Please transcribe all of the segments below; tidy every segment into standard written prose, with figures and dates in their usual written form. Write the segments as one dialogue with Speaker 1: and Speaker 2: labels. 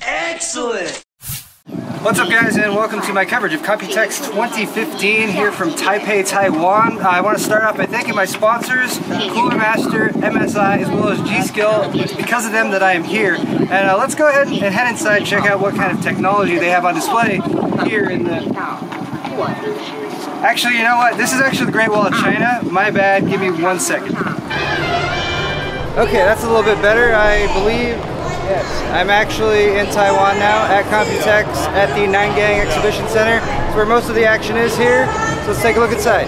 Speaker 1: Excellent!
Speaker 2: What's up guys, and welcome to my coverage of Computex 2015 here from Taipei, Taiwan. I want to start off by thanking my sponsors, Cooler Master, MSI, as well as G.Skill. It's because of them that I am here. And let's go ahead and head inside and check out what kind of technology they have on display here in the... Actually, you know what? This is actually the Great Wall of China. My bad, give me 1 second. Okay, that's a little bit better, I believe. Yes, I'm actually in Taiwan now at Computex at the Nangang Exhibition Center. It's where most of the action is here, so let's take a look inside.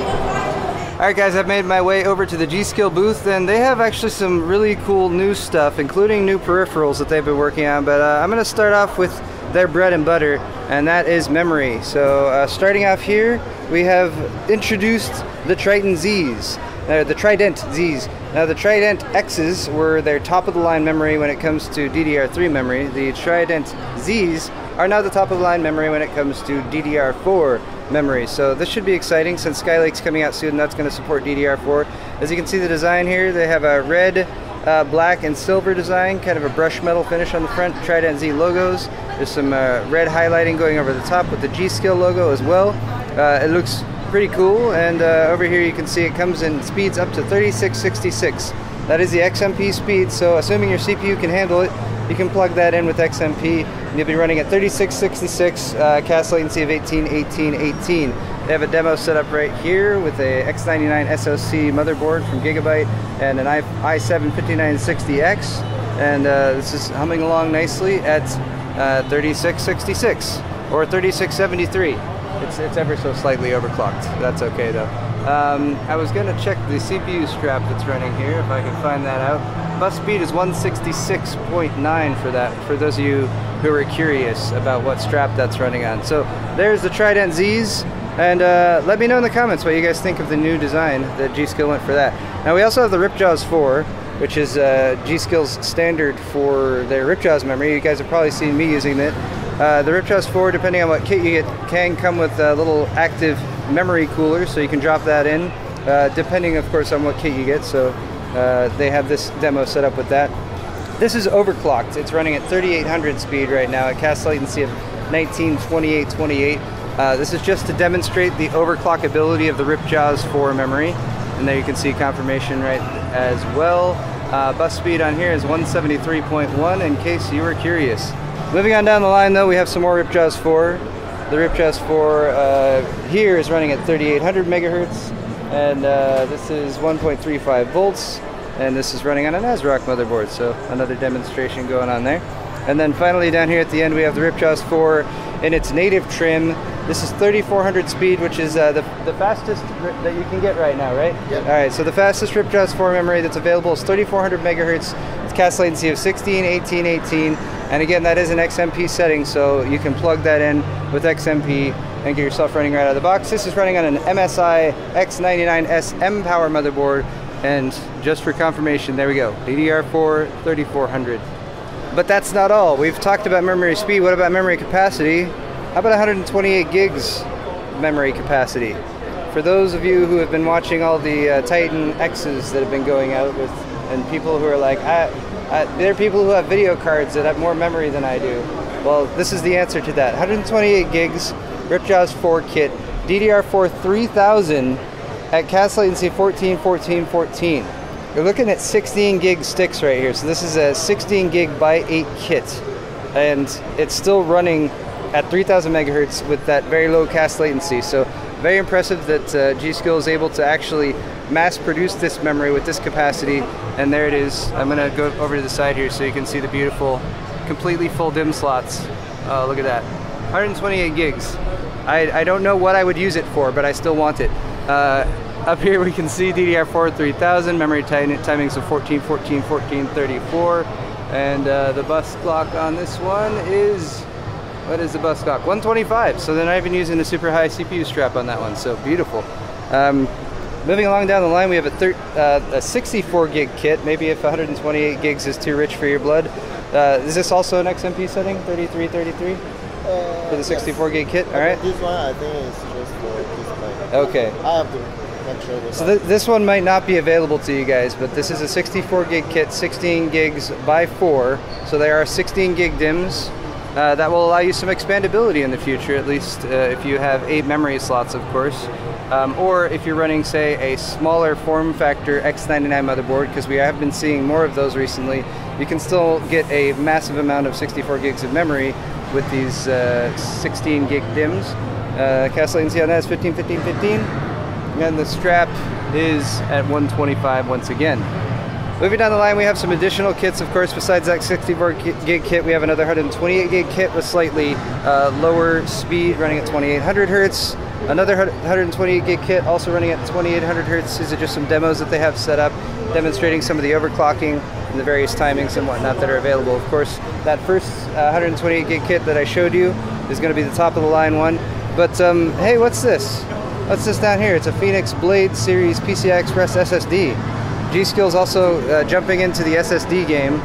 Speaker 2: Alright guys, I've made my way over to the G.Skill booth, and they have actually some really cool new stuff, including new peripherals that they've been working on, but I'm going to start off with their bread and butter, and that is memory. So starting off here, we have introduced the Trident Zs. The Trident Zs. Now the Trident X's were their top-of-the-line memory when it comes to DDR3 memory. The Trident Zs are now the top-of-the-line memory when it comes to DDR4 memory. So this should be exciting since Skylake's coming out soon, and that's going to support DDR4. As you can see the design here, they have a red, black, and silver design, kind of a brush metal finish on the front, Trident Z logos. There's some red highlighting going over the top with the G.Skill logo as well. It looks pretty cool, and over here you can see it comes in speeds up to 3666. That is the XMP speed, so assuming your CPU can handle it, you can plug that in with XMP and you'll be running at 3666, cast latency of 18. They have a demo set up right here with a X99 SoC motherboard from Gigabyte and an i7-5960X, and this is humming along nicely at 3666 or 3673. It's ever so slightly overclocked. That's okay though. I was going to check the CPU strap that's running here, if I can find that out. Bus speed is 166.9 for that, for those of you who are curious about what strap that's running on. So there's the Trident Zs, and let me know in the comments what you guys think of the new design that G.Skill went for that. Now we also have the Ripjaws 4, which is G.Skill's standard for their Ripjaws memory. You guys have probably seen me using it. The Ripjaws 4, depending on what kit you get, can come with a little active memory cooler, so you can drop that in, depending of course on what kit you get. So they have this demo set up with that. This is overclocked. It's running at 3800 speed right now at cast latency of 1928. This is just to demonstrate the overclockability of the Ripjaws 4 memory, and there you can see confirmation right as well. Bus speed on here is 173.1 in case you were curious. Moving on down the line though, we have some more Ripjaws 4. The Ripjaws 4 here is running at 3800 megahertz, and this is 1.35 volts, and this is running on an ASRock motherboard, so another demonstration going on there. And then finally down here at the end we have the Ripjaws 4 in its native trim. This is 3400 speed, which is the fastest that you can get right now, right? Yep. Alright, so the fastest Ripjaws 4 memory that's available is 3400 megahertz. It's cast latency of 18. And again, that is an XMP setting, so you can plug that in with XMP and get yourself running right out of the box. This is running on an MSI X99S M-Power motherboard, and just for confirmation, there we go, DDR4 3400. But that's not all. We've talked about memory speed. What about memory capacity? How about 128 gigs memory capacity? For those of you who have been watching all the Titan X's that have been going out with, and people who are like, there are people who have video cards that have more memory than I do. Well, this is the answer to that. 128 gigs, Ripjaws 4 kit, DDR4 3000 at cast latency 14. You're looking at 16 gig sticks right here. So this is a 16 gig by 8 kit, and it's still running at 3000 megahertz with that very low cast latency. So very impressive that G.Skill is able to actually mass produce this memory with this capacity, and there it is. I'm gonna go over to the side here so you can see the beautiful, completely full DIMM slots. Oh, look at that, 128 gigs. I don't know what I would use it for, but I still want it. Up here we can see DDR4 3000, memory timings of 14:34, and the bus clock on this one is, what is the bus clock? 125, so they're not even using the super high CPU strap on that one, so beautiful. Moving along down the line, we have a 64 gig kit. Maybe if 128 gigs is too rich for your blood. Is this also an XMP setting, 3333? For the 64 gig kit, alright?
Speaker 3: This one I think is just for display.
Speaker 2: Okay.
Speaker 3: I have to make sure this.
Speaker 2: So this one might not be available to you guys, but this is a 64 gig kit, 16 gigs by 4. So there are 16 gig DIMMs. that will allow you some expandability in the future, at least if you have 8 memory slots, of course. Or if you're running, say, a smaller form factor X99 motherboard, because we have been seeing more of those recently, you can still get a massive amount of 64 gigs of memory with these 16 gig DIMMs. Cast latency on that is 15, 15, 15. And the strap is at 125 once again. Moving down the line, we have some additional kits, of course. Besides that 64 gig kit, we have another 128 gig kit with slightly lower speed, running at 2800 hertz. Another 128 gig kit, also running at 2800 hertz. These are just some demos that they have set up, demonstrating some of the overclocking and the various timings and whatnot that are available. Of course, that first 128 gig kit that I showed you is going to be the top of the line one. But hey, what's this? What's this down here? It's a Phoenix Blade Series PCI Express SSD. G.Skill is also jumping into the SSD game.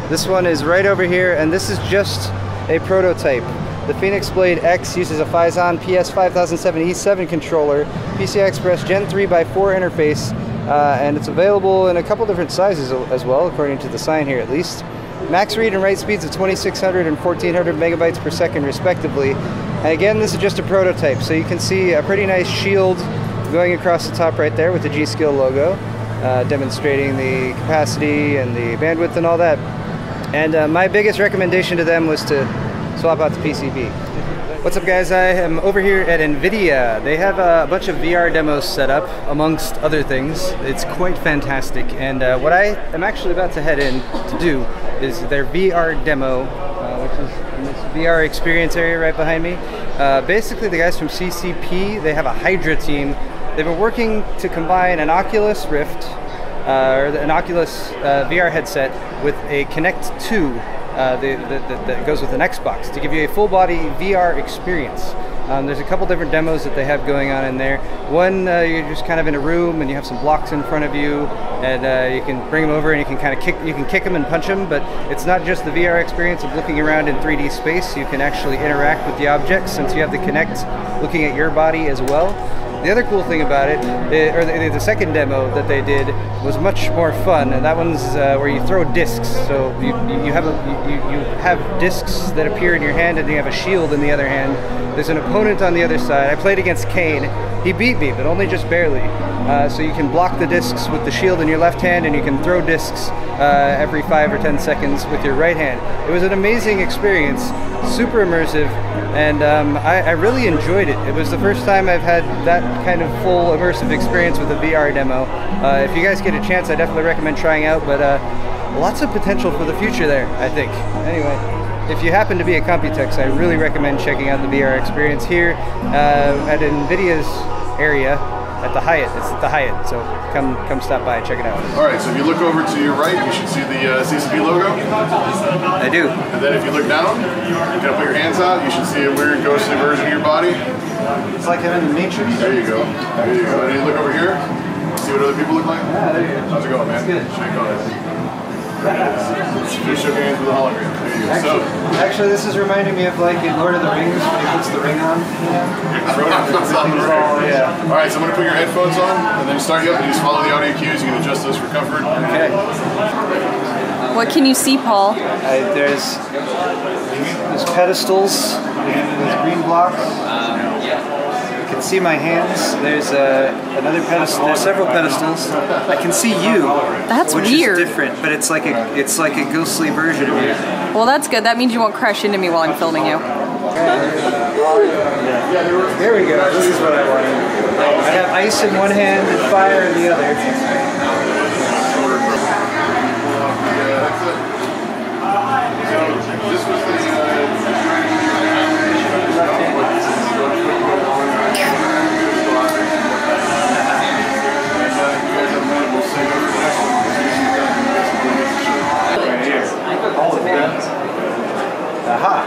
Speaker 2: This one is right over here, and this is just a prototype. The Phoenix Blade X uses a Phison PS5007E7 controller, PCI Express Gen 3x4 interface, and it's available in a couple different sizes as well, according to the sign here at least. Max read and write speeds of 2600 and 1400 megabytes per second respectively. And again, this is just a prototype, so you can see a pretty nice shield going across the top right there with the G.Skill logo, demonstrating the capacity and the bandwidth and all that. And my biggest recommendation to them was to swap out the PCB. What's up, guys? I am over here at Nvidia. They have a bunch of VR demos set up, amongst other things. It's quite fantastic, and what I am actually about to head in to do is their VR demo, which is in this VR experience area right behind me. Basically, the guys from CCP, they have a Hydra team. They've been working to combine an Oculus Rift, or an Oculus VR headset with a Kinect 2 that goes with an Xbox to give you a full body VR experience. There's a couple different demos that they have going on in there. One, you're just kind of in a room and you have some blocks in front of you, and you can bring them over and you can kind of kick them and punch them. But it's not just the VR experience of looking around in 3D space. You can actually interact with the objects since you have the Kinect looking at your body as well. The other cool thing about it, or the second demo that they did, was much more fun, and that one's where you throw discs. So you have discs that appear in your hand, and you have a shield in the other hand. There's an opponent on the other side. I played against Kane. He beat me, but only just barely. So you can block the discs with the shield in your left hand, and you can throw discs every 5 or 10 seconds with your right hand. It was an amazing experience, super immersive, and I really enjoyed it. It was the first time I've had that kind of full immersive experience with a VR demo. If you guys get a chance, I definitely recommend trying out, but lots of potential for the future there, I think. Anyway, if you happen to be at Computex, I really recommend checking out the VR experience here at NVIDIA's area at the Hyatt. It's at the Hyatt, so come stop by and check it out.
Speaker 1: All right, so if you look over to your right, you should see the CCP logo.
Speaker 2: I do.
Speaker 1: And then if you look down, you kind of put your hands out, you should see a weird ghostly version of your body.
Speaker 2: It's like I'm in the Matrix.
Speaker 1: There you go. There you go. And you look over here, see what other people look like?
Speaker 2: Yeah, there you go.
Speaker 1: How's it going, man?
Speaker 2: It's good.
Speaker 1: Shake hands. You shook hands with a hologram. There you go.
Speaker 2: Actually, this is reminding me of like in Lord of the Rings when he puts the ring on.
Speaker 1: Yeah. All right, so I'm going to put your headphones on and then start you up and just follow the audio cues. You can adjust those for comfort.
Speaker 2: Okay.
Speaker 4: What can you see, Paul?
Speaker 2: There's pedestals, there's green blocks. You can see my hands. There's another pedestal. There's several pedestals. I can see you.
Speaker 4: That's
Speaker 2: which
Speaker 4: weird.
Speaker 2: Is different, but it's like a ghostly version of you.
Speaker 4: Well, that's good. That means you won't crash into me while I'm filming you.
Speaker 2: There we go. This is what I wanted. I have ice in one hand and fire in the other. Aha!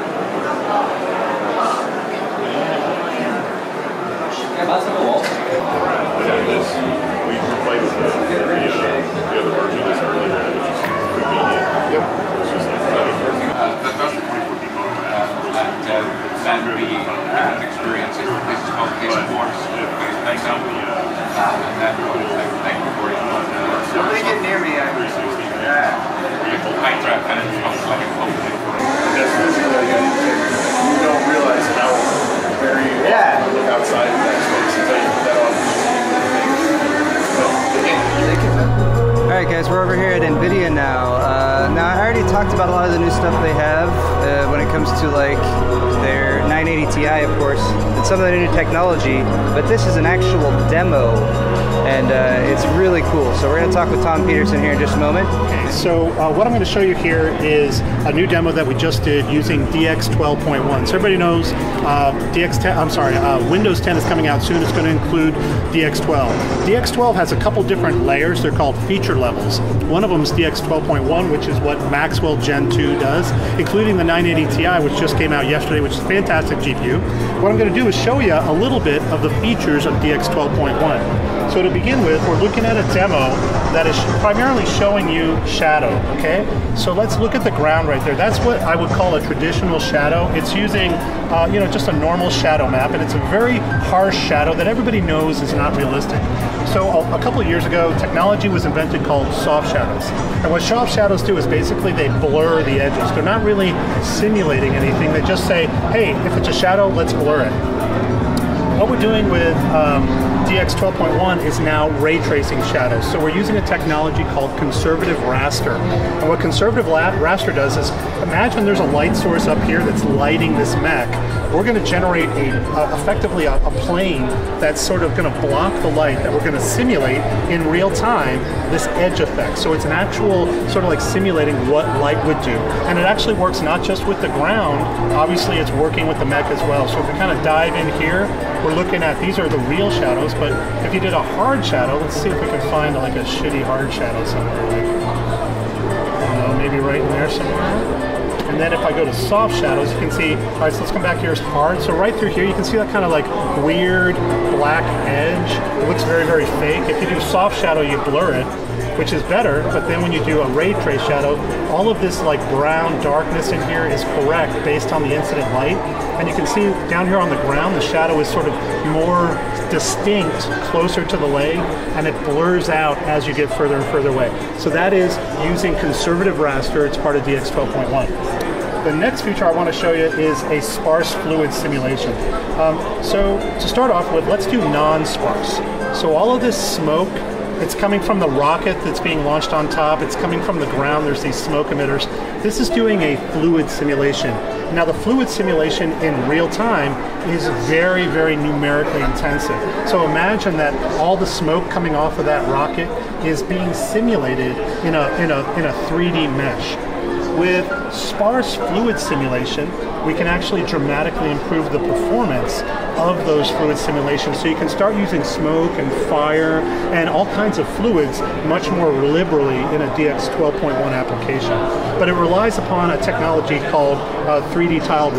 Speaker 1: We played with the other version of this earlier, which is convenient. Yep. It's just like that's the 24 people.
Speaker 5: That would be a different experience. This is called Case Force. Thanks out the that thank you for it.
Speaker 2: Somebody get near me.
Speaker 5: I trap kind of like a
Speaker 2: we're over here at NVIDIA now. Now I already talked about a lot of the new stuff they have when it comes to like their 980 Ti, of course, and some of the new technology, but this is an actual demo, and it's really cool. So we're going to talk with Tom Peterson here in just a moment.
Speaker 6: So what I'm going to show you here is a new demo that we just did using DX12.1. So everybody knows Windows 10 is coming out soon. It's going to include DX12. DX12 has a couple different layers. They're called feature levels. One of them is DX12.1, which is what Maxwell Gen 2 does, including the 980 Ti, which just came out yesterday, which is a fantastic GPU. What I'm going to do is show you a little bit of the features of DX12.1. So to begin with, we're looking at a demo that is primarily showing you shadow, okay? So let's look at the ground right there. That's what I would call a traditional shadow. It's using, just a normal shadow map, and it's a very harsh shadow that everybody knows is not realistic. So a couple of years ago, technology was invented called soft shadows. And what soft shadows do is basically they blur the edges. They're not really simulating anything. They just say, hey, if it's a shadow, let's blur it. What we're doing with DX12.1 is now ray tracing shadows. So we're using a technology called conservative raster. And what conservative raster does is, imagine there's a light source up here that's lighting this mech. We're going to generate effectively a plane that's sort of going to block the light that we're going to simulate in real time this edge effect. So it's an actual sort of like simulating what light would do. And it actually works not just with the ground, obviously it's working with the mech as well. So if we kind of dive in here, we're looking at, these are the real shadows, but if you did a hard shadow, let's see if we can find like a shitty hard shadow somewhere. Like, I don't know, maybe right in there somewhere. And then if I go to soft shadows, you can see, all right, so let's come back here as hard. So right through here, you can see that kind of like weird black edge. It looks very, very fake. If you do soft shadow, you blur it, which is better, but then when you do a ray trace shadow, all of this like brown darkness in here is correct based on the incident light. And you can see down here on the ground, the shadow is sort of more distinct, closer to the leg, and it blurs out as you get further and further away. So that is using conservative raster. It's part of DX12.1. The next feature I want to show you is a sparse fluid simulation. So to start off with, let's do non-sparse. So all of this smoke, it's coming from the rocket that's being launched on top. It's coming from the ground. There's these smoke emitters. This is doing a fluid simulation. Now the fluid simulation in real time is very, very numerically intensive. So imagine that all the smoke coming off of that rocket is being simulated in a 3D mesh. With sparse fluid simulation, we can actually dramatically improve the performance of those fluid simulations. So you can start using smoke and fire and all kinds of fluids much more liberally in a DX12.1 application. But it relies upon a technology called 3D tiled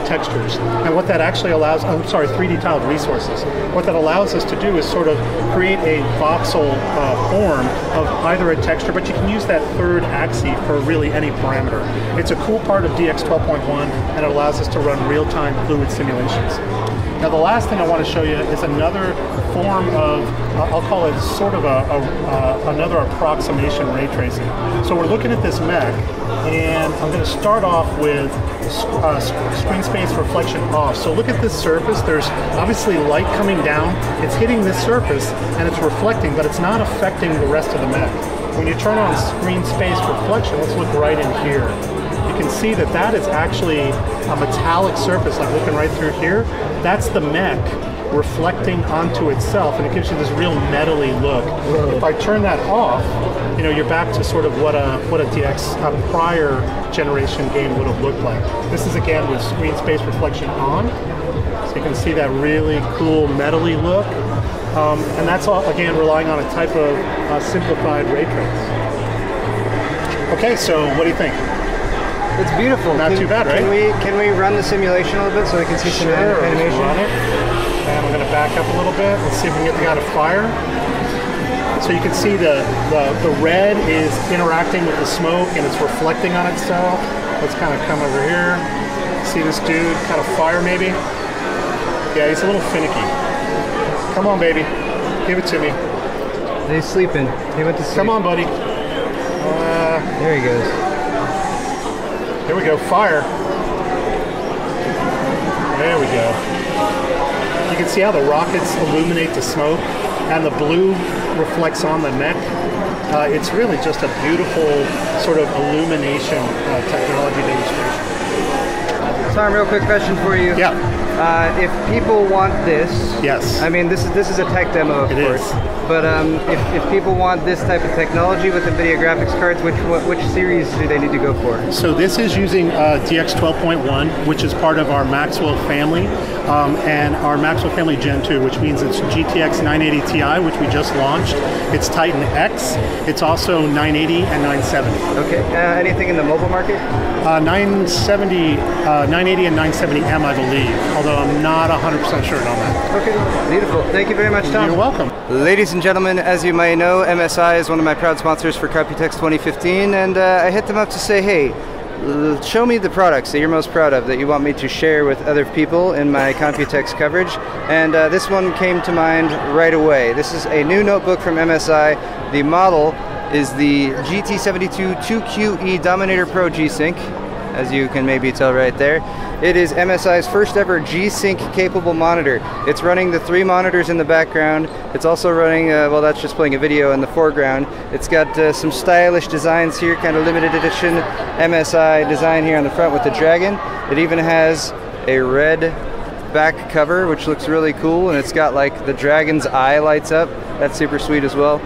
Speaker 6: textures. And what that actually allows, 3D tiled resources. What that allows us to do is sort of create a voxel form of either a texture, but you can use that third axis for really any parameter. It's a cool part of DX12.1, and it allows us to run real-time fluid simulations. Now the last thing I want to show you is another form of, I'll call it sort of another approximation ray tracing. So we're looking at this mech, and I'm going to start off with screen space reflection off. So look at this surface. There's obviously light coming down. It's hitting this surface, and it's reflecting, but it's not affecting the rest of the mech. When you turn on screen space reflection, let's look right in here. You can see that that is actually a metallic surface, like looking right through here. That's the mech reflecting onto itself, and it gives you this real metally look. If I turn that off, you're back to sort of what a prior generation game would have looked like. This is again with screen space reflection on, so you can see that really cool metally look. And that's all, again, relying on a type of simplified ray trace. Okay, so what do you think?
Speaker 2: It's beautiful.
Speaker 6: Not too bad, right?
Speaker 2: Can we run the simulation a little bit so we can see some animation?
Speaker 6: Run it. And I'm going to back up a little bit. Let's see if we can get the guy to fire. So you can see the red is interacting with the smoke and it's reflecting on itself. Let's kind of come over here. See this dude kind of fire maybe? Yeah, he's a little finicky. Come on, baby. Give it to me.
Speaker 2: He's sleeping. He went to sleep.
Speaker 6: Come on, buddy.
Speaker 2: There he goes.
Speaker 6: Here we go. Fire. There we go. You can see how the rockets illuminate the smoke, and the blue reflects on the neck. It's really just a beautiful sort of illumination technology demonstration.
Speaker 2: Tom, real quick question for you.
Speaker 6: Yeah.
Speaker 2: If people want this,
Speaker 6: yes.
Speaker 2: I mean, this is a tech demo, of course. But if people want this type of technology with NVIDIA graphics cards, which series do they need to go for?
Speaker 6: So this is using DX12.1, which is part of our Maxwell family, and our Maxwell family Gen 2, which means it's GTX 980 Ti, which we just launched. It's Titan X. It's also 980 and 970.
Speaker 2: Okay. Anything in the mobile market?
Speaker 6: 980 and 970M, I believe, although I'm not 100% sure on that.
Speaker 2: Okay, beautiful. Thank you very much, Tom.
Speaker 6: You're welcome.
Speaker 2: Ladies and gentlemen, as you may know, MSI is one of my proud sponsors for Computex 2015, and I hit them up to say, hey, show me the products that you're most proud of that you want me to share with other people in my Computex coverage, and this one came to mind right away. This is a new notebook from MSI. The model is the GT72 2QE Dominator Pro G-Sync, as you can maybe tell right there. It is MSI's first ever G-Sync capable monitor. It's running the 3 monitors in the background. It's also running, well, that's just playing a video in the foreground. It's got some stylish designs here, kind of limited edition MSI design here on the front with the dragon. It even has a red back cover, which looks really cool, and it's got like the dragon's eye lights up. That's super sweet as well.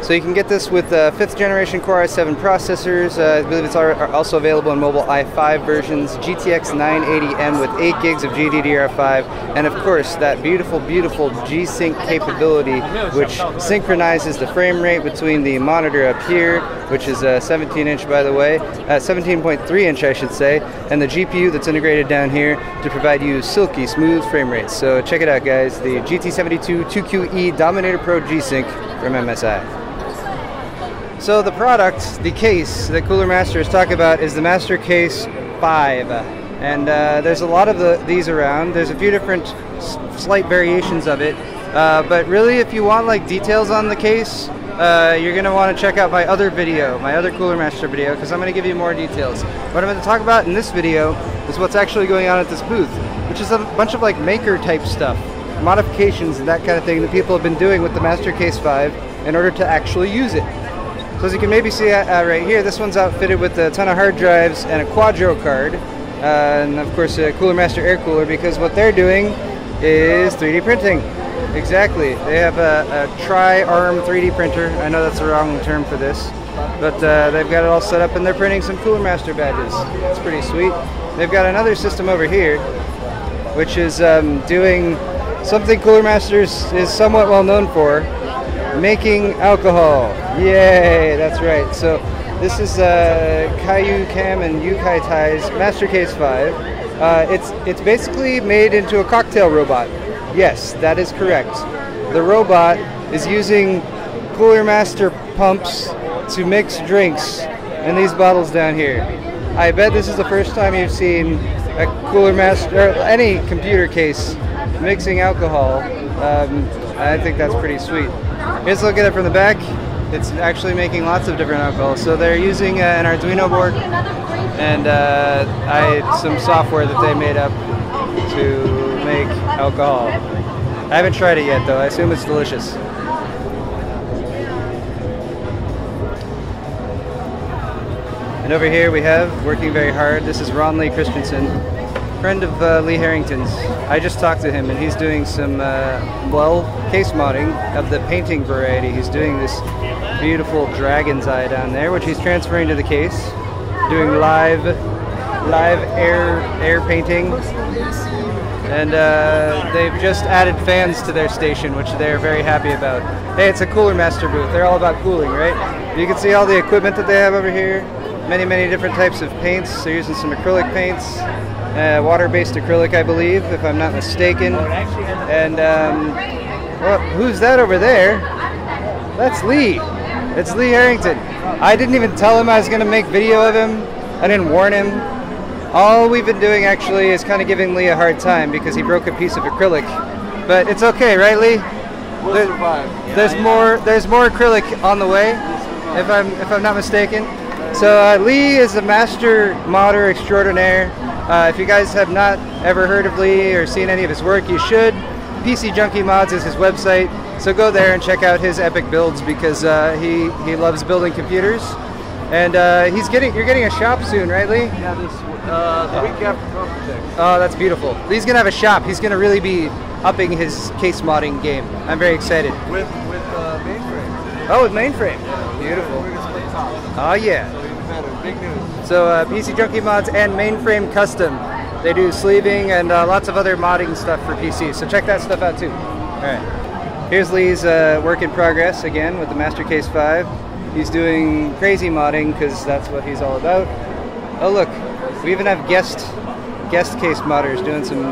Speaker 2: So you can get this with 5th generation Core i7 processors. I believe it's also available in mobile i5 versions, GTX 980M with 8 gigs of GDDR5, and of course that beautiful, beautiful G-Sync capability, which synchronizes the frame rate between the monitor up here, which is 17-inch by the way, 17.3-inch I should say, and the GPU that's integrated down here to provide you silky smooth frame rates. So check it out, guys, the GT72 2QE Dominator Pro G-Sync from MSI. So the product, the case that Cooler Master is talking about is the Master Case 5. And there's a lot of these around. There's a few different slight variations of it. But really, if you want like details on the case, you're going to want to check out my other video, my other Cooler Master video, because I'm going to give you more details. What I'm going to talk about in this video is what's actually going on at this booth, which is a bunch of like maker type stuff, modifications and that kind of thing that people have been doing with the Master Case 5 in order to actually use it. So as you can maybe see right here, this one's outfitted with a ton of hard drives and a Quadro card, and of course a Cooler Master air cooler, because what they're doing is 3D printing. Exactly. They have a tri-arm 3D printer. I know that's the wrong term for this, but they've got it all set up and they're printing some Cooler Master badges. It's pretty sweet. They've got another system over here, which is doing something Cooler Master is somewhat well known for, making alcohol. Yay, that's right. So this is Kaiyu Cam and Yukai Tai's Master Case 5. It's basically made into a cocktail robot. Yes, that is correct. The robot is using Cooler Master pumps to mix drinks in these bottles down here. I bet this is the first time you've seen a Cooler Master, or any computer case, mixing alcohol. I think that's pretty sweet. Here's a look at it from the back. It's actually making lots of different alcohols. So they're using an Arduino board and some software that they made up to make alcohol. I haven't tried it yet though. I assume it's delicious. And over here we have, working very hard, this is Ron Lee Christensen, friend of Lee Harrington's. I just talked to him and he's doing some, well, case modding of the painting variety. He's doing this beautiful dragon's eye down there, which he's transferring to the case, doing live air painting. And they've just added fans to their station, which they're very happy about. Hey, it's a Cooler Master booth. They're all about cooling, right? You can see all the equipment that they have over here. Many, many different types of paints. They're using some acrylic paints, water-based acrylic, I believe, if I'm not mistaken. And well, who's that over there? That's Lee. It's Lee Harrington. I didn't even tell him I was going to make video of him. I didn't warn him. All we've been doing actually is kind of giving Lee a hard time because he broke a piece of acrylic. But it's okay, right, Lee?
Speaker 3: We'll survive.
Speaker 2: There's more acrylic on the way, if I'm not mistaken. So Lee is a master modder extraordinaire. If you guys have not ever heard of Lee or seen any of his work, you should. PC Junkie Mods is his website, so go there and check out his epic builds because he loves building computers. And you're getting a shop soon, right, Lee?
Speaker 7: Yeah, the week after Computex.
Speaker 2: Oh, that's beautiful. Lee's gonna have a shop. He's gonna really be upping his case modding game. I'm very excited.
Speaker 7: With mainframe.
Speaker 2: Oh, with mainframe. Beautiful.
Speaker 7: We're gonna split top.
Speaker 2: Oh yeah.
Speaker 7: So even better. Big news.
Speaker 2: So PC Junkie Mods and Mainframe Custom. They do sleeving and lots of other modding stuff for PC. So check that stuff out too. All right. Here's Lee's work in progress again with the Master Case 5. He's doing crazy modding because that's what he's all about. Oh look, we even have guest case modders doing some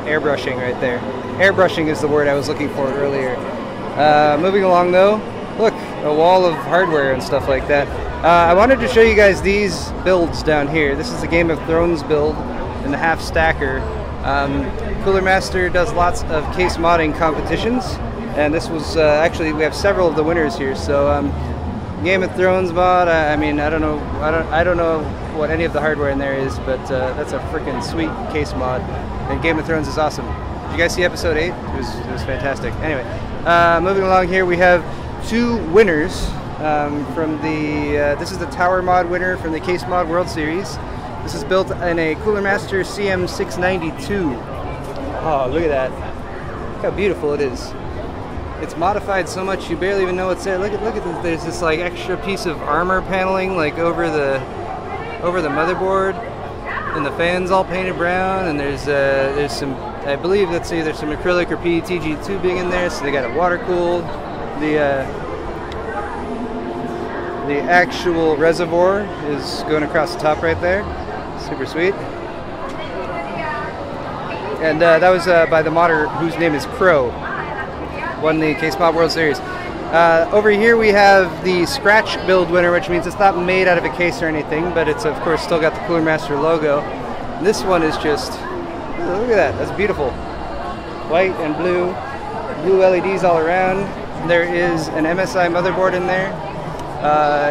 Speaker 2: airbrushing right there. Airbrushing is the word I was looking for earlier. Moving along though, look, a wall of hardware and stuff like that. I wanted to show you guys these builds down here. This is the Game of Thrones build in the half stacker. Cooler Master does lots of case modding competitions, and this was actually we have several of the winners here. So Game of Thrones mod. I mean, I don't know what any of the hardware in there is, but that's a freaking sweet case mod. And Game of Thrones is awesome. Did you guys see episode 8? It was fantastic. Anyway, moving along here, we have 2 winners from the. This is the Tower mod winner from the Case Mod World Series. This is built in a Cooler Master CM692. Oh, look at that! Look how beautiful it is. It's modified so much you barely even know what's there. Look at this. There's this like extra piece of armor paneling like over the motherboard, and the fans all painted brown. And there's some, I believe, let's see, there's some acrylic or PETG tubing in there. So they got it water cooled. The actual reservoir is going across the top right there. Super sweet. And that was by the modder whose name is Crow. Won the Case Mod World Series. Over here we have the Scratch build winner, which means it's not made out of a case or anything, but it's of course still got the Cooler Master logo. This one is just, look at that, that's beautiful. White and blue LEDs all around. There is an MSI motherboard in there.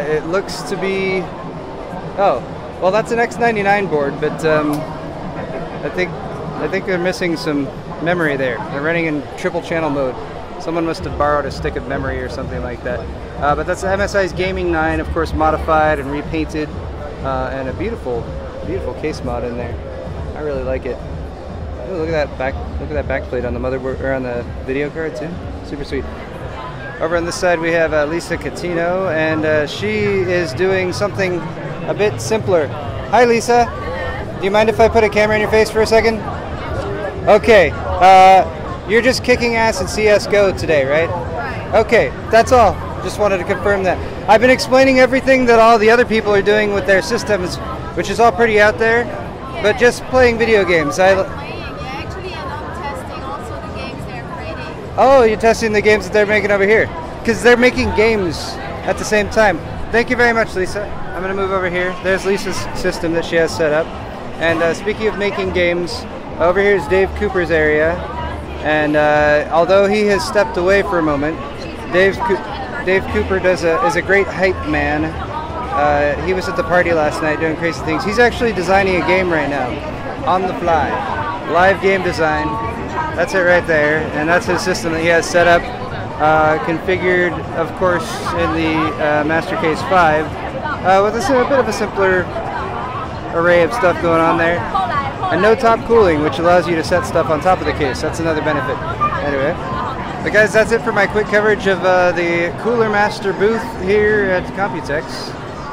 Speaker 2: It looks to be, oh, well that's an X99 board, but I think they're missing some memory there. They're running in triple channel mode. Someone must have borrowed a stick of memory or something like that. But that's MSI's Gaming 9, of course, modified and repainted, and a beautiful, beautiful case mod in there. I really like it. Ooh, look at that backplate on the motherboard or on the video card too. Super sweet. Over on this side we have Lisa Catino, and she is doing something a bit simpler. Hi, Lisa. Do you mind if I put a camera in your face for a second? Okay. You're just kicking ass in CSGO today, right? Okay, that's all. Just wanted to confirm that. I've been explaining everything that all the other people are doing with their systems, which is all pretty out there, but just playing video games.
Speaker 8: Actually, I'm testing also the games they're creating.
Speaker 2: Oh, you're testing the games that they're making over here? Because they're making games at the same time. Thank you very much, Lisa. I'm going to move over here. There's Lisa's system that she has set up. And speaking of making games, over here is Dave Cooper's area. And although he has stepped away for a moment, Dave Cooper is a great hype man. He was at the party last night doing crazy things. He's actually designing a game right now, on the fly. Live game design. That's it right there. And that's his system that he has set up, configured, of course, in the Master Case 5, with a bit of a simpler array of stuff going on there. And no top cooling, which allows you to set stuff on top of the case. That's another benefit. Anyway, but guys, that's it for my quick coverage of the Cooler Master booth here at Computex.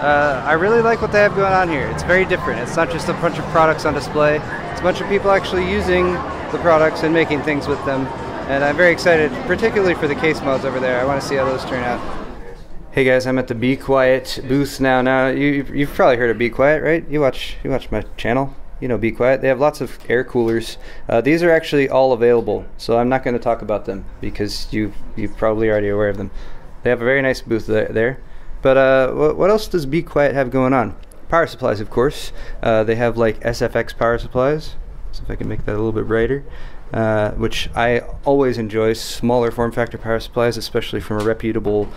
Speaker 2: I really like what they have going on here. It's very different. It's not just a bunch of products on display. It's a bunch of people actually using the products and making things with them. And I'm very excited, particularly for the case mods over there. I want to see how those turn out. Hey guys, I'm at the Be Quiet booth now. Now you've probably heard of Be Quiet, right? You watch my channel. You know, Be Quiet. They have lots of air coolers. These are actually all available, so I'm not going to talk about them because you're probably already aware of them. They have a very nice booth there. But what else does Be Quiet have going on? Power supplies, of course. They have like SFX power supplies. So if I can make that a little bit brighter, which I always enjoy. Smaller form factor power supplies, especially from a reputable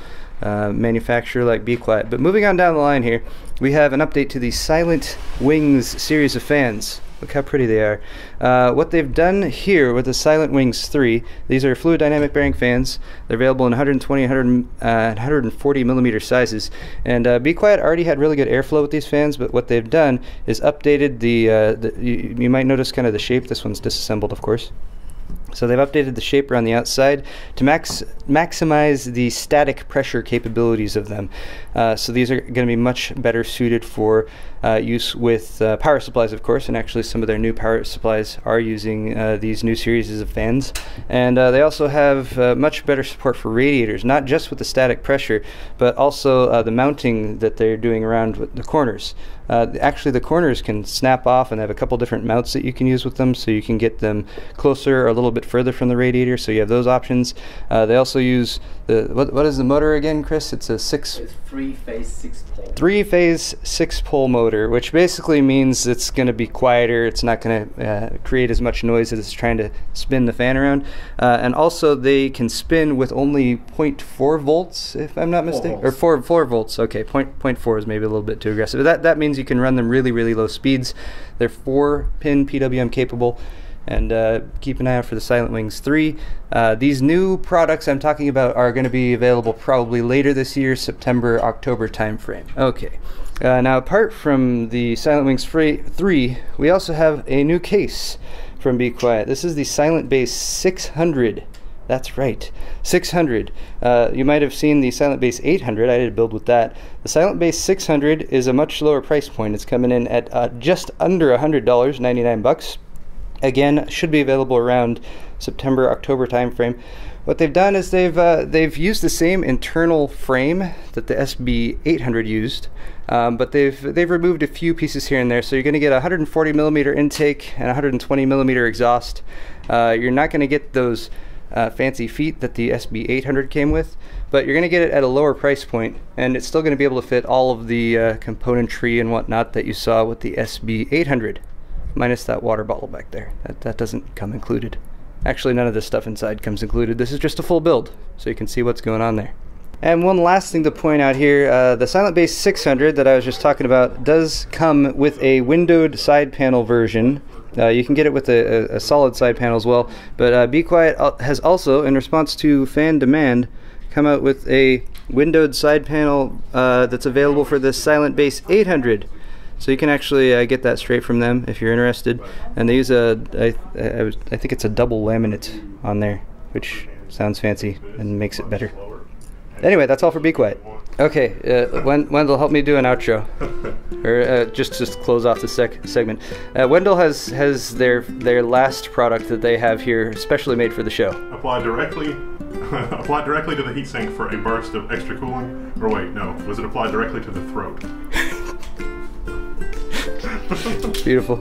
Speaker 2: manufacturer like Be Quiet. But moving on down the line here, we have an update to the Silent Wings series of fans. Look how pretty they are. What they've done here with the Silent Wings 3, these are fluid dynamic bearing fans. They're available in 120, 140 millimeter sizes. And Be Quiet already had really good airflow with these fans, but what they've done is updated you might notice kind of the shape. This one's disassembled, of course. So they've updated the shape around the outside to maximize the static pressure capabilities of them. So these are going to be much better suited for use with power supplies, of course, and actually some of their new power supplies are using these new series of fans. And they also have much better support for radiators, not just with the static pressure, but also the mounting that they're doing around the corners. Actually, the corners can snap off, and they have a couple different mounts that you can use with them, so you can get them closer or a little bit further from the radiator, so you have those options. They also use the, what is the motor again, Chris? It's a
Speaker 9: three-phase 6-pole.
Speaker 2: Three-phase 6-pole motor, which basically means it's going to be quieter. It's not going to create as much noise as it's trying to spin the fan around. And also, they can spin with only 0.4 volts, if I'm not mistaken, or 4 volts. Okay, 0.4 is maybe a little bit too aggressive. But that means you can run them really, really low speeds. They're 4-pin PWM capable. And keep an eye out for the Silent Wings 3. These new products I'm talking about are going to be available probably later this year, September, October timeframe. Okay. Now, apart from the Silent Wings 3, we also have a new case from Be Quiet. This is the Silent Base 600. That's right, 600. You might have seen the Silent Base 800. I did a build with that. The Silent Base 600 is a much lower price point. It's coming in at just under $100, 99 bucks. Again, should be available around September, October timeframe. What they've done is they've used the same internal frame that the SB800 used, but they've removed a few pieces here and there. So you're going to get a 140 millimeter intake and 120 millimeter exhaust. You're not going to get those fancy feet that the SB800 came with, but you're going to get it at a lower price point, and it's still going to be able to fit all of the componentry and whatnot that you saw with the SB800. Minus that water bottle back there. That doesn't come included. Actually, none of this stuff inside comes included. This is just a full build, so you can see what's going on there. And one last thing to point out here, the Silent Base 600 that I was just talking about does come with a windowed side panel version. You can get it with a solid side panel as well, but Be Quiet has also, in response to fan demand, come out with a windowed side panel that's available for the Silent Base 800. So you can actually get that straight from them if you're interested. And they use I think it's a double laminate on there, which sounds fancy and makes it better. Anyway, that's all for Be Quiet. Okay, Wendell, help me do an outro, or just close off the segment. Wendell has their last product that they have here, specially made for the show.
Speaker 1: Apply directly to the heatsink for a burst of extra cooling. Or wait, no, was it applied directly to the throat?
Speaker 2: Beautiful.